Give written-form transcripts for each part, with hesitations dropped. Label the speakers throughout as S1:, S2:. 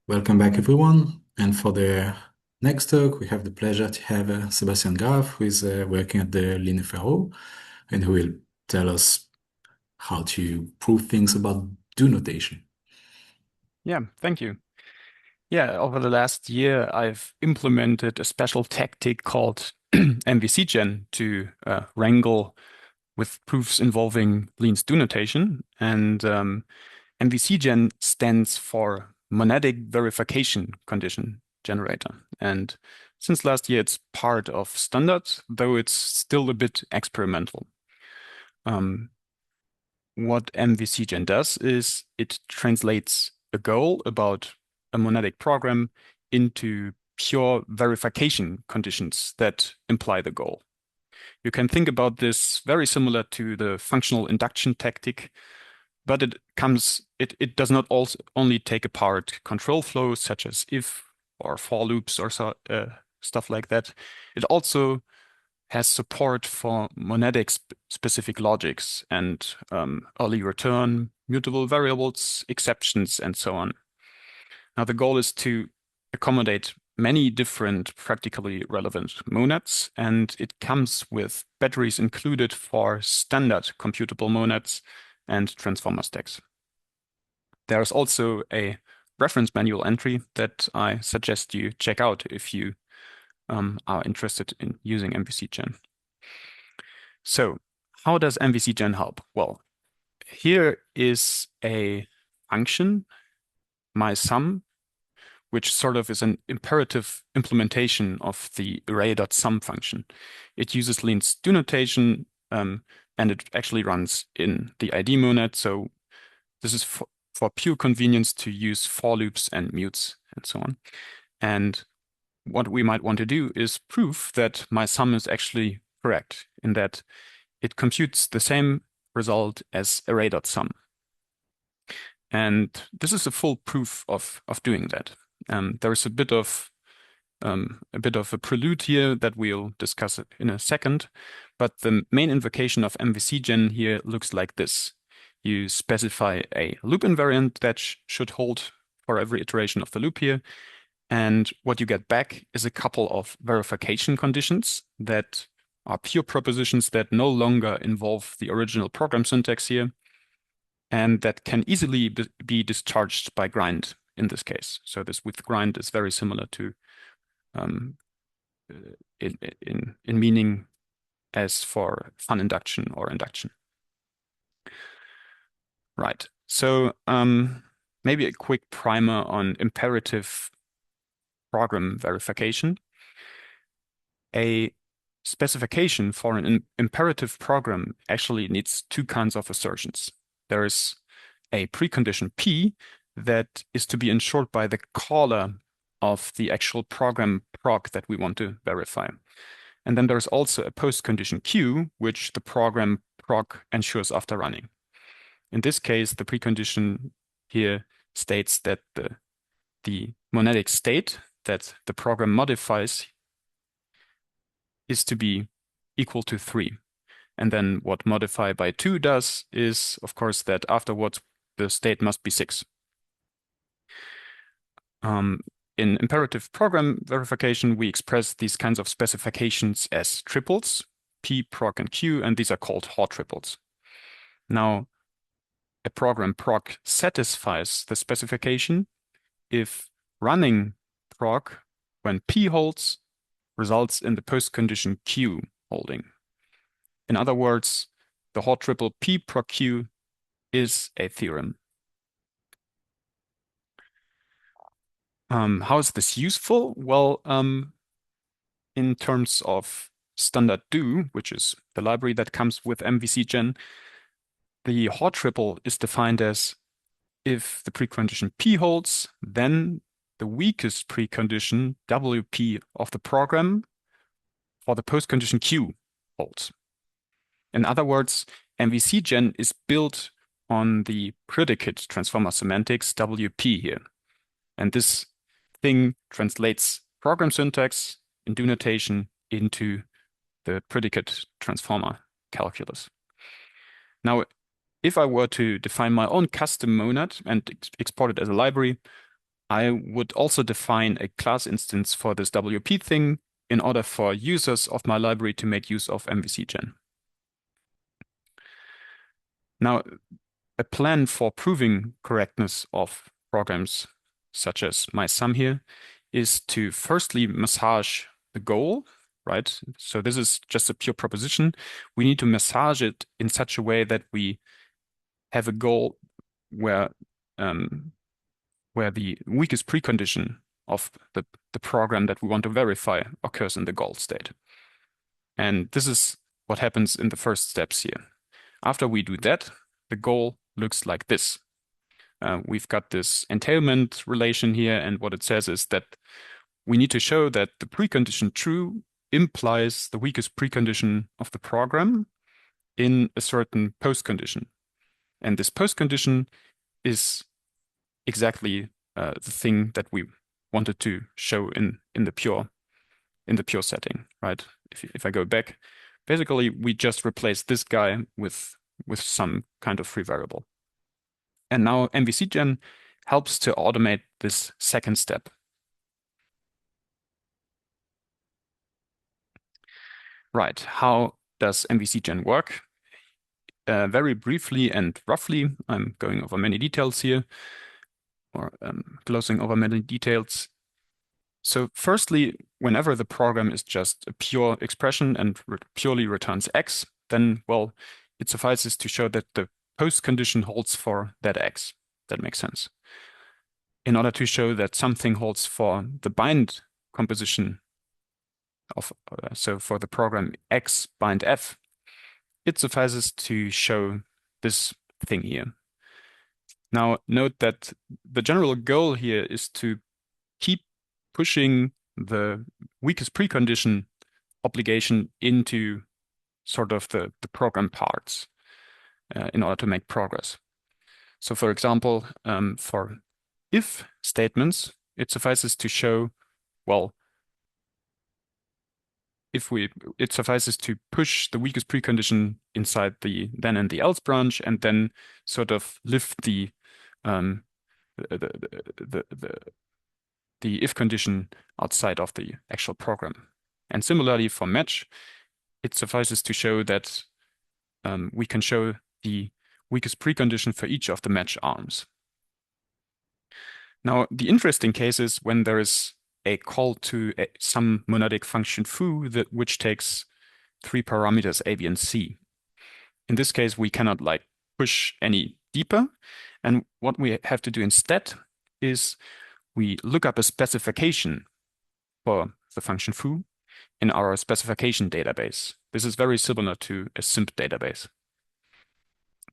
S1: Welcome back, everyone. And for the next talk, we have the pleasure to have Sebastian Graf, who is working at the Line Ferro, and who will tell us how to prove things about do notation.
S2: Yeah, thank you. Yeah, over the last year, I've implemented a special tactic called mvcgen to wrangle with proofs involving Lean's do notation. And mvcgen stands for monadic verification condition generator. And since last year, it's part of standard, though it's still a bit experimental. Um, what mvcgen does is it translates a goal about a monadic program into pure verification conditions that imply the goal. You can think about this very similar to the functional induction tactic, but it does not also only take apart control flows such as if or for loops or stuff like that. It also has support for monadic specific logics and early return, mutable variables, exceptions, and so on. Now, the goal is to accommodate many different practically relevant monads, and it comes with batteries included for standard computable monads and transformer stacks. There's also a reference manual entry that I suggest you check out if you are interested in using mvcgen. So how does mvcgen help? Well, here is a function, mySum, which sort of is an imperative implementation of the array.sum function. It uses Lean's do notation, and it actually runs in the ID monad. So this is for pure convenience to use for loops and mutes and so on. And what we might want to do is prove that mySum is actually correct in that it computes the same result as array.sum. And this is a full proof of doing that. There is a bit of a prelude here that we'll discuss in a second, but the main invocation of mvcgen here looks like this. You specify a loop invariant that should hold for every iteration of the loop here, and what you get back is a couple of verification conditions that are pure propositions that no longer involve the original program syntax here, and that can easily be discharged by grind in this case. So this with grind is very similar to in meaning as for fun induction or induction. Right. So maybe a quick primer on imperative program verification. A specification for an imperative program actually needs two kinds of assertions. There is a precondition P that is to be ensured by the caller of the actual program proc that we want to verify. And then there's also a postcondition Q, which the program proc ensures after running. In this case, the precondition here states that the monadic state that the program modifies is to be equal to 3. And then what modify by 2 does is, of course, that afterwards the state must be 6. In imperative program verification, we express these kinds of specifications as triples, P, proc, and Q, and these are called Hort triples. Now, a program proc satisfies the specification if running proc when P holds results in the postcondition Q holding. In other words, the Hort triple P proc Q is a theorem. How is this useful? Well, in terms of standard do, which is the library that comes with mvcgen, the Hort triple is defined as if the precondition P holds, then the weakest precondition WP of the program for the postcondition Q holds. In other words, mvcgen is built on the predicate transformer semantics WP here. And this thing translates program syntax in do notation into the predicate transformer calculus. Now, if I were to define my own custom monad and export it as a library, I would also define a class instance for this WP thing in order for users of my library to make use of mvcgen. Now, a plan for proving correctness of programs such as my sum here is to firstly massage the goal, right? So this is just a pure proposition. We need to massage it in such a way that we have a goal where the weakest precondition of the program that we want to verify occurs in the goal state. And this is what happens in the first steps here. After we do that, the goal looks like this. We've got this entailment relation here, and what it says is that we need to show that the precondition true implies the weakest precondition of the program in a certain postcondition. And this postcondition is exactly the thing that we wanted to show in the pure setting, right? If I go back, basically we just replace this guy with some kind of free variable. And now mvcgen helps to automate this second step. Right, how does mvcgen work? Very briefly and roughly, I'm going over many details here, or glossing over many details. So firstly, whenever the program is just a pure expression and purely returns x, then, well, it suffices to show that the post condition holds for that x. That makes sense. In order to show that something holds for the bind composition of, so for the program x bind f, it suffices to show this thing here. Now, note that the general goal here is to keep pushing the weakest precondition obligation into sort of the program parts in order to make progress. So for example, for if statements, it suffices to show, well, it suffices to push the weakest precondition inside the then and the else branch, and then sort of lift the if condition outside of the actual program. And similarly for match, it suffices to show that we can show the weakest precondition for each of the match arms. Now, the interesting case is when there is a call to some monadic function foo which takes 3 parameters a, b, and c. In this case, we cannot like push any deeper. And what we have to do instead is we look up a specification for the function foo in our specification database. This is very similar to a simp database.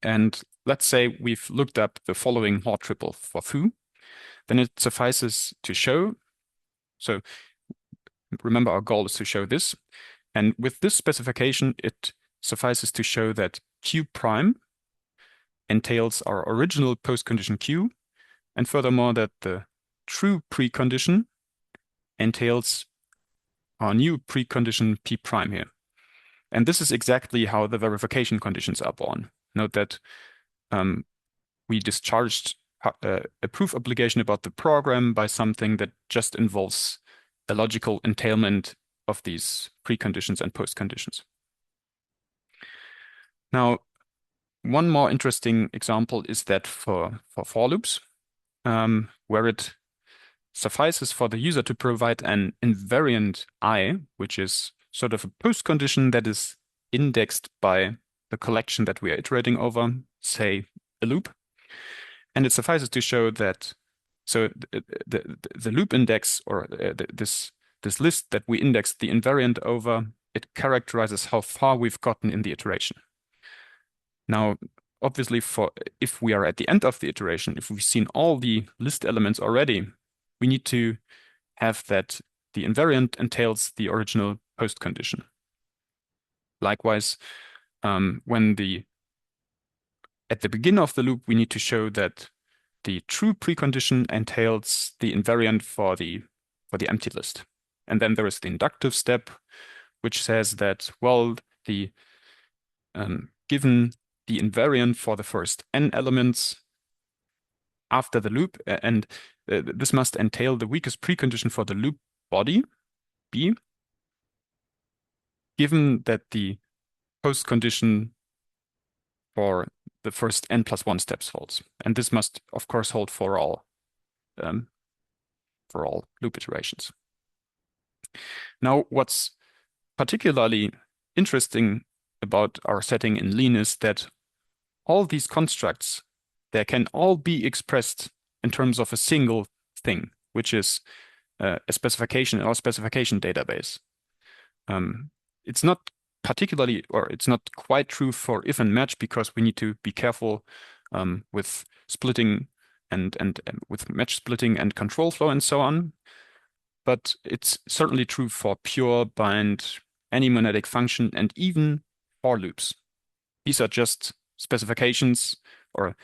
S2: And let's say we've looked up the following Hort triple for foo, then it suffices to show. So remember, our goal is to show this. And with this specification, it suffices to show that Q prime entails our original postcondition Q, and furthermore that the true precondition entails our new precondition P prime here. And this is exactly how the verification conditions are born. Note that we discharged a proof obligation about the program by something that just involves a logical entailment of these preconditions and postconditions. Now, one more interesting example is that for loops, where it suffices for the user to provide an invariant I, which is sort of a postcondition that is indexed by the collection that we are iterating over, say a loop. And it suffices to show that, so the loop index, or this list that we index the invariant over, it characterizes how far we've gotten in the iteration. Now, obviously, if we are at the end of the iteration, if we've seen all the list elements already, we need to have that the invariant entails the original post condition. Likewise, at the beginning of the loop, we need to show that the true precondition entails the invariant for the empty list. And then there is the inductive step, which says that, well, given the invariant for the first n elements after the loop, and this must entail the weakest precondition for the loop body, B, given that the post condition for the first n+1 steps holds. And this must, of course, hold for all loop iterations. Now, what's particularly interesting about our setting in Lean is that all these constructs, they can all be expressed in terms of a single thing, which is a specification or specification database. It's not particularly, or it's not quite true for if and match, because we need to be careful with splitting and with match splitting and control flow and so on. But it's certainly true for pure, bind, any monadic function, and even for loops. These are just specifications, or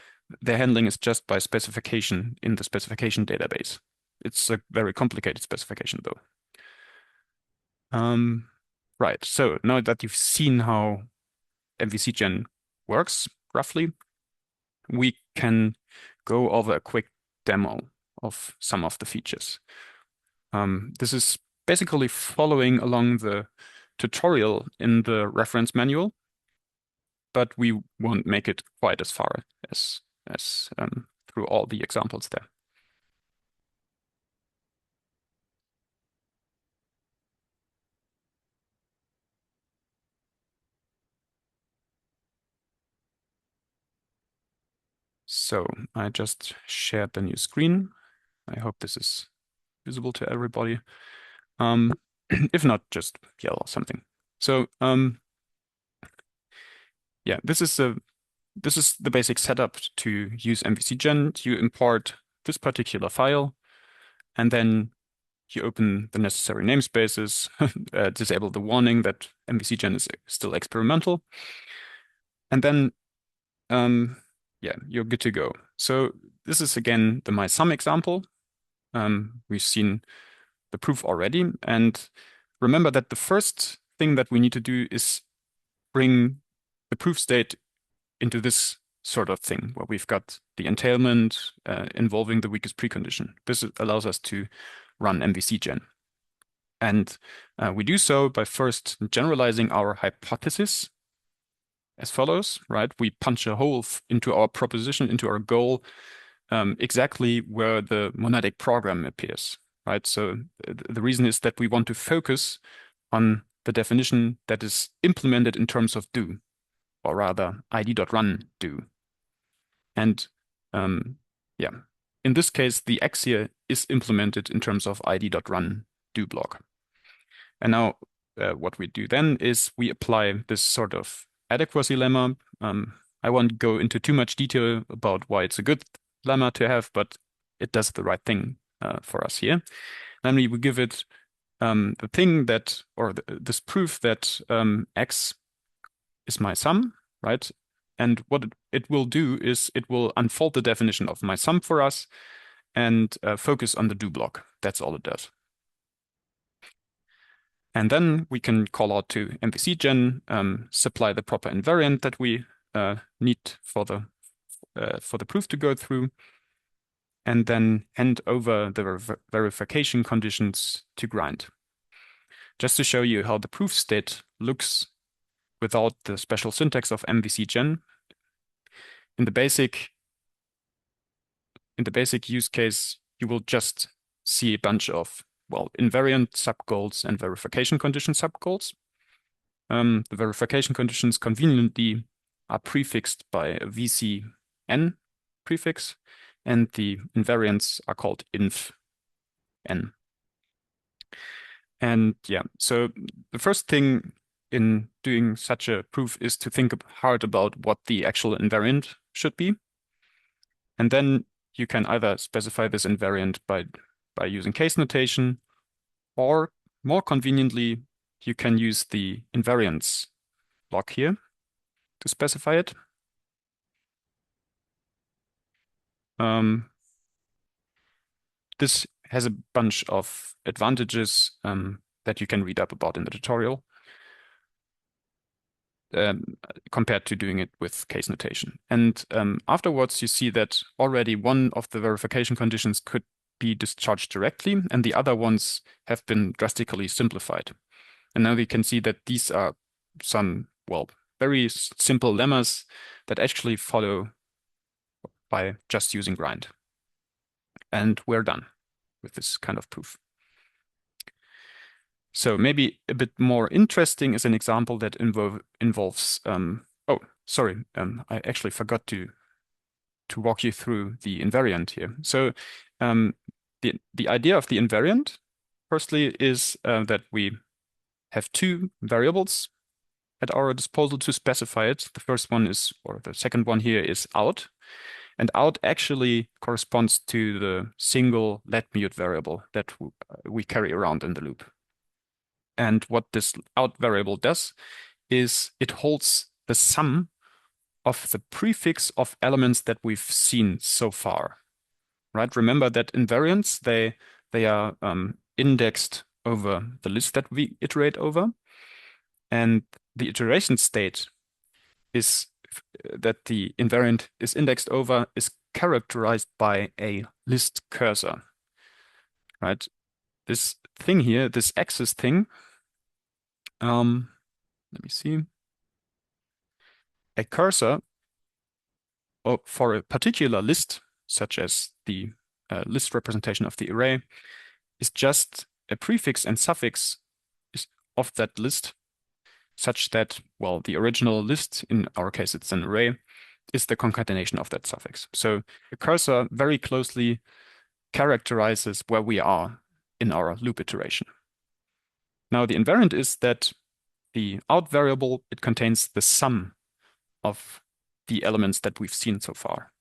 S2: their handling is just by specification in the specification database. It's a very complicated specification, though. Right, so now that you've seen how mvcgen works, roughly, we can go over a quick demo of some of the features. This is basically following along the tutorial in the reference manual, but we won't make it quite as far as through all the examples there. So I just shared the new screen. I hope this is visible to everybody. If not, just yell or something. So yeah, this is the basic setup to use mvcgen. You import this particular file, and then you open the necessary namespaces, disable the warning that mvcgen is still experimental, and then yeah, you're good to go. So this is again the MySum example. We've seen the proof already, and remember that the first thing that we need to do is bring the proof state into this sort of thing where we've got the entailment involving the weakest precondition. This allows us to run mvcgen. And we do so by first generalizing our hypothesis as follows, right? We punch a hole into our proposition, into our goal, exactly where the monadic program appears, right? So the reason is that we want to focus on the definition that is implemented in terms of do, or rather id.run do. And yeah, in this case, the X here is implemented in terms of id.run do block. And now what we do then is we apply this sort of adequacy lemma. I won't go into too much detail about why it's a good lemma to have, but it does the right thing for us here. Namely, we give it the thing that, or this proof that X is my sum, right? And what it will do is it will unfold the definition of my sum for us and focus on the do block. That's all it does. And then we can call out to mvcgen, supply the proper invariant that we need for the proof to go through, and then hand over the verification conditions to grind. Just to show you how the proof state looks without the special syntax of mvcgen, in the basic use case, you will just see a bunch of, well, invariant subgoals and verification condition subgoals. The verification conditions conveniently are prefixed by a vcn prefix, and the invariants are called inf n. And yeah, so the first thing in doing such a proof is to think hard about what the actual invariant should be. And then you can either specify this invariant by using case notation, or more conveniently, you can use the invariance block here to specify it. This has a bunch of advantages that you can read up about in the tutorial compared to doing it with case notation. And afterwards, you see that already one of the verification conditions could be discharged directly, and the other ones have been drastically simplified. And now we can see that these are some, well, very simple lemmas that actually follow by just using grind. And we're done with this kind of proof. So maybe a bit more interesting is an example that involves, I actually forgot to walk you through the invariant here. So the idea of the invariant, firstly, is that we have two variables at our disposal to specify it. The first one is, or the second one here is out. And out actually corresponds to the single let mute variable that we carry around in the loop. And what this out variable does is it holds the sum of the prefix of elements that we've seen so far, right? Remember that invariants, they are indexed over the list that we iterate over. And the iteration state is that the invariant is indexed over is characterized by a list cursor, right? This thing here, this axis thing, let me see. A cursor for a particular list, such as the list representation of the array, is just a prefix and suffix of that list, such that, well, the original list, in our case it's an array, is the concatenation of that suffix. So a cursor very closely characterizes where we are in our loop iteration. Now the invariant is that the out variable, it contains the sum of the elements that we've seen so far.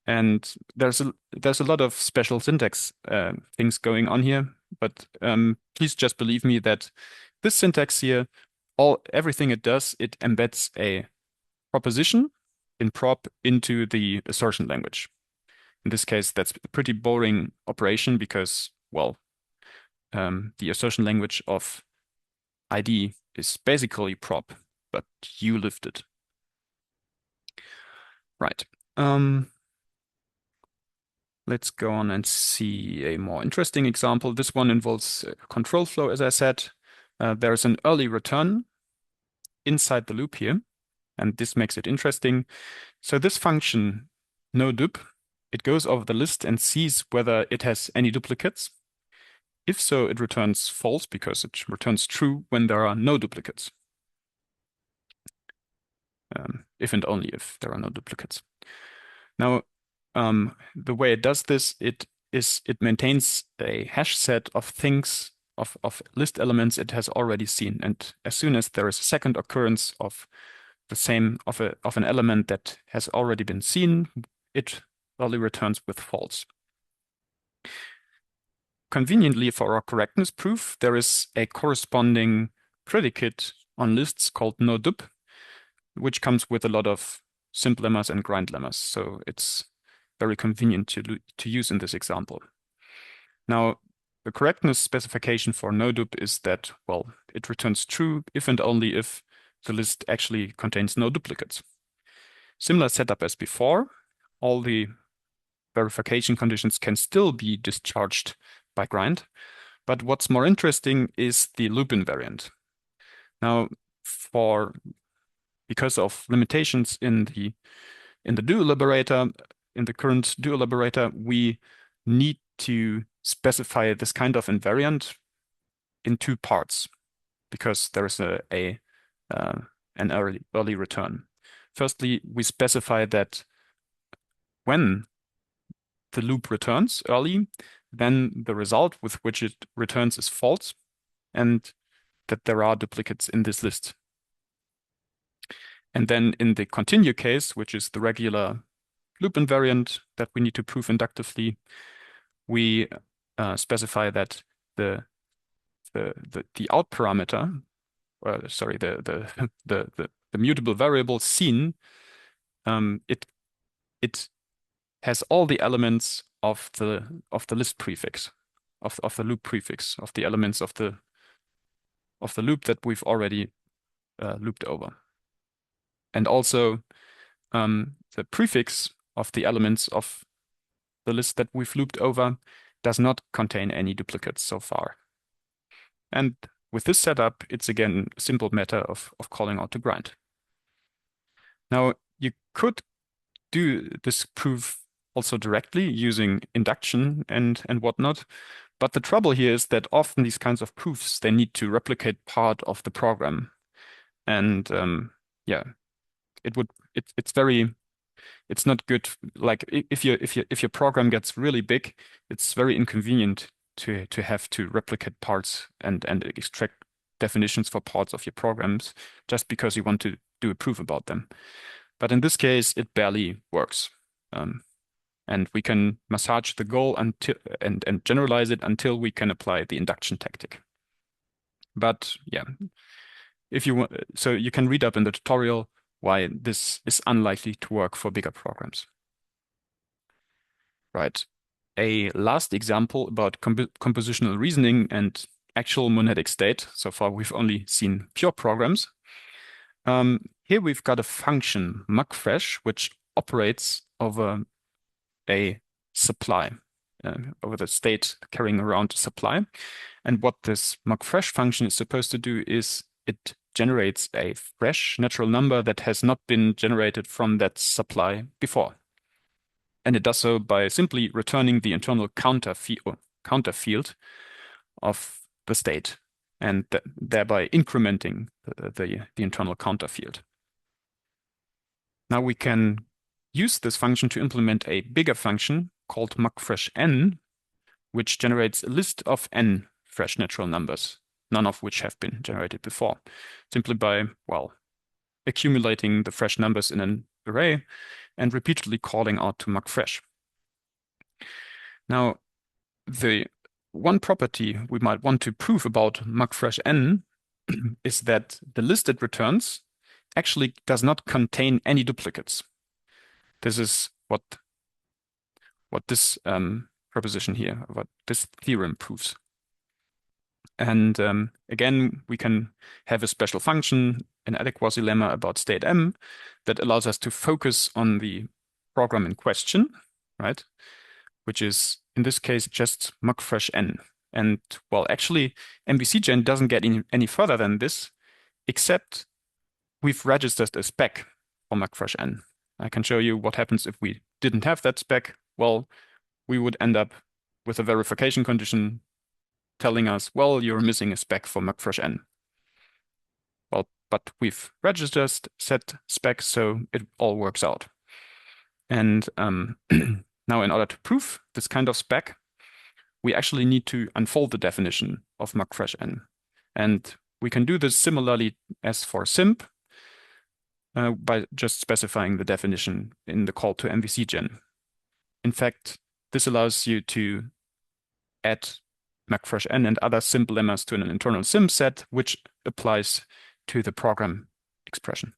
S2: And there's a lot of special syntax things going on here, but please just believe me that this syntax here, everything it does, it embeds a proposition in prop into the assertion language. In this case, that's a pretty boring operation because, well, the assertion language of ID is basically prop, but you lift it. Right. Let's go on and see a more interesting example. This one involves control flow, as I said. There's an early return inside the loop here, and this makes it interesting. So this function, nodup, it goes over the list and sees whether it has any duplicates. If so, it returns false because it returns true when there are no duplicates. If and only if there are no duplicates. Now, the way it does this, it maintains a hash set of things, of list elements it has already seen. And as soon as there is a second occurrence of the same of an element that has already been seen, it only returns with false. Conveniently for our correctness proof, there is a corresponding predicate on lists called nodup, which comes with a lot of simp lemmas and grind lemmas. So it's very convenient to use in this example. Now, the correctness specification for nodup is that, well, it returns true if and only if the list actually contains no duplicates. Similar setup as before, all the verification conditions can still be discharged by grind. But what's more interesting is the loop invariant. Now, because of limitations in the do elaborator, in the current do elaborator, we need to specify this kind of invariant in two parts because there is an early return. Firstly, we specify that when the loop returns early, then the result with which it returns is false, and that there are duplicates in this list. And then in the continue case, which is the regular loop invariant that we need to prove inductively, we specify that the out parameter, sorry, the mutable variable seen, it has all the elements of the list prefix, of the loop prefix, of the elements of the loop that we've already looped over. And also the prefix of the elements of the list that we've looped over does not contain any duplicates so far. And with this setup, it's again a simple matter of calling out to grind. Now, you could do this proof also directly using induction and whatnot. But the trouble here is that often these kinds of proofs, they need to replicate part of the program. And yeah, it's not good. Like if your program gets really big, it's very inconvenient to have to replicate parts and extract definitions for parts of your programs just because you want to do a proof about them. But in this case, it barely works. And we can massage the goal until and generalize it until we can apply the induction tactic. But yeah, if you want, so you can read up in the tutorial why this is unlikely to work for bigger programs. Right. A last example about compositional reasoning and actual monadic state. So far, we've only seen pure programs. Here we've got a function, mvcgen, which operates over a supply, over the state carrying around a supply. And what this mvcgen function is supposed to do is it generates a fresh natural number that has not been generated from that supply before. And it does so by simply returning the internal counter field of the state and thereby incrementing the internal counter field. Now we can use this function to implement a bigger function called mvcgen, which generates a list of n fresh natural numbers, none of which have been generated before, simply by, well, accumulating the fresh numbers in an array and repeatedly calling out to mvcgen. Now, the one property we might want to prove about mvcgen is that the list it returns actually does not contain any duplicates. This is what this proposition here, what this theorem proves. And again, we can have a special function, an adequacy lemma about state M that allows us to focus on the program in question, right? Which is, in this case, just mvcgen. And well, actually, mvcgen doesn't get any further than this, except we've registered a spec for mvcgen. I can show you what happens if we didn't have that spec. Well, we would end up with a verification condition telling us, well, you're missing a spec for mvcgen. Well, but we've registered set spec, so it all works out. And now in order to prove this kind of spec, we actually need to unfold the definition of mvcgen. And we can do this similarly as for simp by just specifying the definition in the call to mvcgen. In fact, this allows you to add mvcgen and other simp lemmas to an internal sim set, which applies to the program expression.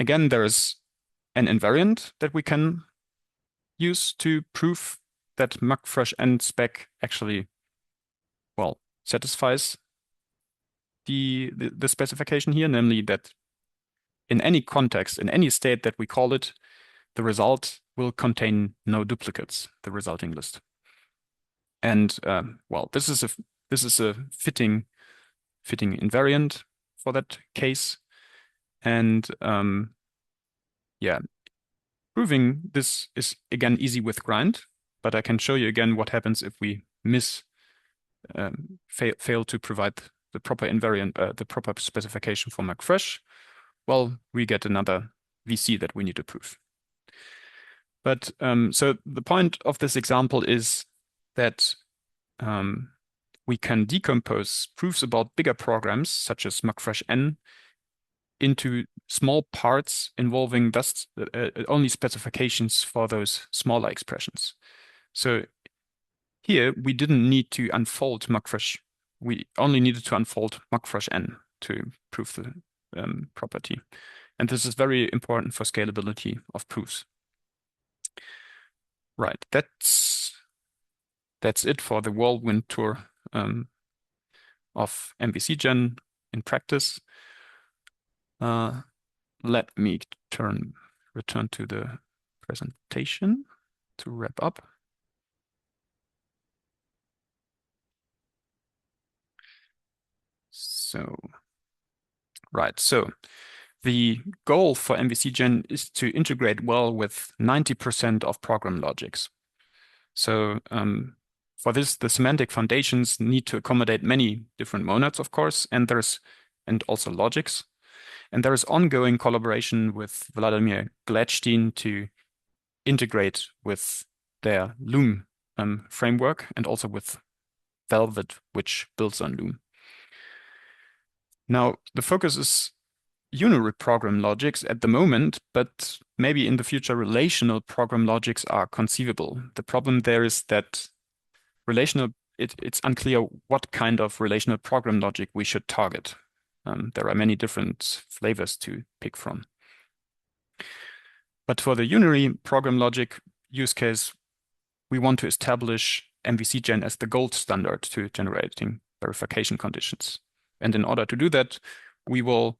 S2: Again, there is an invariant that we can use to prove that mvcgen spec actually, well, satisfies the specification here, namely that in any context, in any state that we call it, the result will contain no duplicates, the resulting list. And well, this is a fitting invariant for that case. And yeah, proving this is again easy with grind, but I can show you again what happens if we fail to provide the proper invariant, the proper specification for mvcgen. Well, we get another VC that we need to prove. But so the point of this example is that we can decompose proofs about bigger programs, such as mvcgen, into small parts involving thus only specifications for those smaller expressions. So here we didn't need to unfold mvcgen. We only needed to unfold mvcgen to prove the property. And this is very important for scalability of proofs. Right, that's it for the whirlwind tour of mvcgen in practice. Let me return to the presentation to wrap up. So, right. So the goal for mvcgen is to integrate well with 90% of program logics. So for this, the semantic foundations need to accommodate many different monads, of course, and also logics. And there is ongoing collaboration with Vladimir Gladstein to integrate with their Loom framework and also with Velvet, which builds on Loom. Now, the focus is unary program logics at the moment, but maybe in the future relational program logics are conceivable. The problem there is that it's unclear what kind of relational program logic we should target. There are many different flavors to pick from. But for the unary program logic use case, we want to establish mvcgen as the gold standard to generating verification conditions. And in order to do that, we will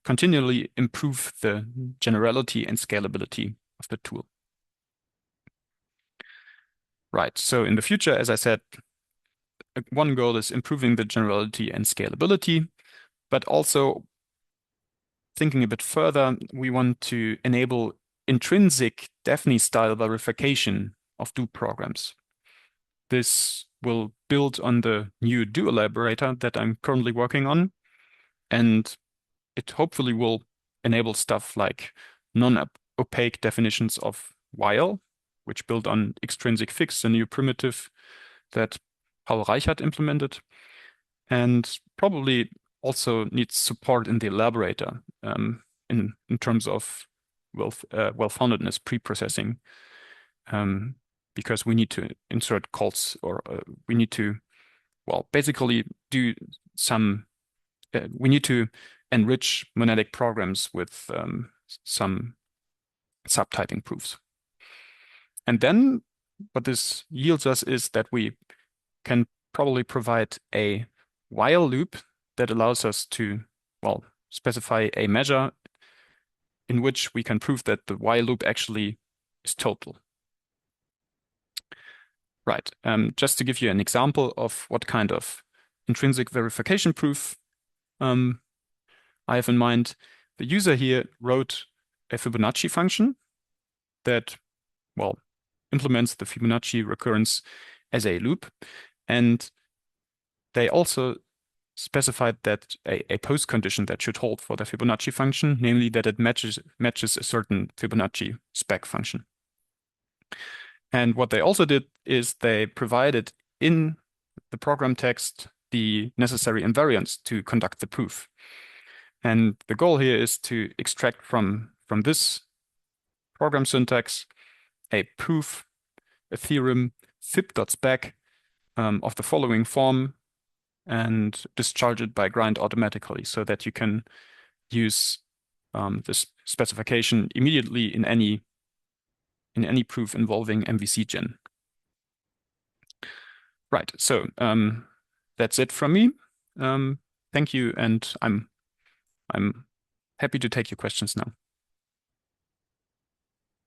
S2: continually improve the generality and scalability of the tool. Right, so in the future, as I said, one goal is improving the generality and scalability, but also thinking a bit further, we want to enable intrinsic Daphne-style verification of do programs. This will build on the new do elaborator that I'm currently working on, and it hopefully will enable stuff like non-opaque definitions of while, which build on extrinsic fix, a new primitive that Paul Reichert implemented, and probably also needs support in the elaborator in terms of well-foundedness pre-processing, because we need to insert calls, or we need to, well, basically do some, we need to enrich monadic programs with some subtyping proofs. And then what this yields us is that we can probably provide a while loop that allows us to, well, specify a measure in which we can prove that the while loop actually is total. Right, just to give you an example of what kind of intrinsic verification proof I have in mind, the user here wrote a Fibonacci function that, well, implements the Fibonacci recurrence as a loop. And they also specified that a post condition that should hold for the Fibonacci function, namely that it matches a certain Fibonacci spec function. And what they also did is they provided in the program text the necessary invariants to conduct the proof. And the goal here is to extract from this program syntax a proof, a theorem, fib.spec of the following form, and discharge it by grind automatically so that you can use this specification immediately in any proof involving mvcgen. Right, so that's it from me. Thank you, and I'm happy to take your questions now.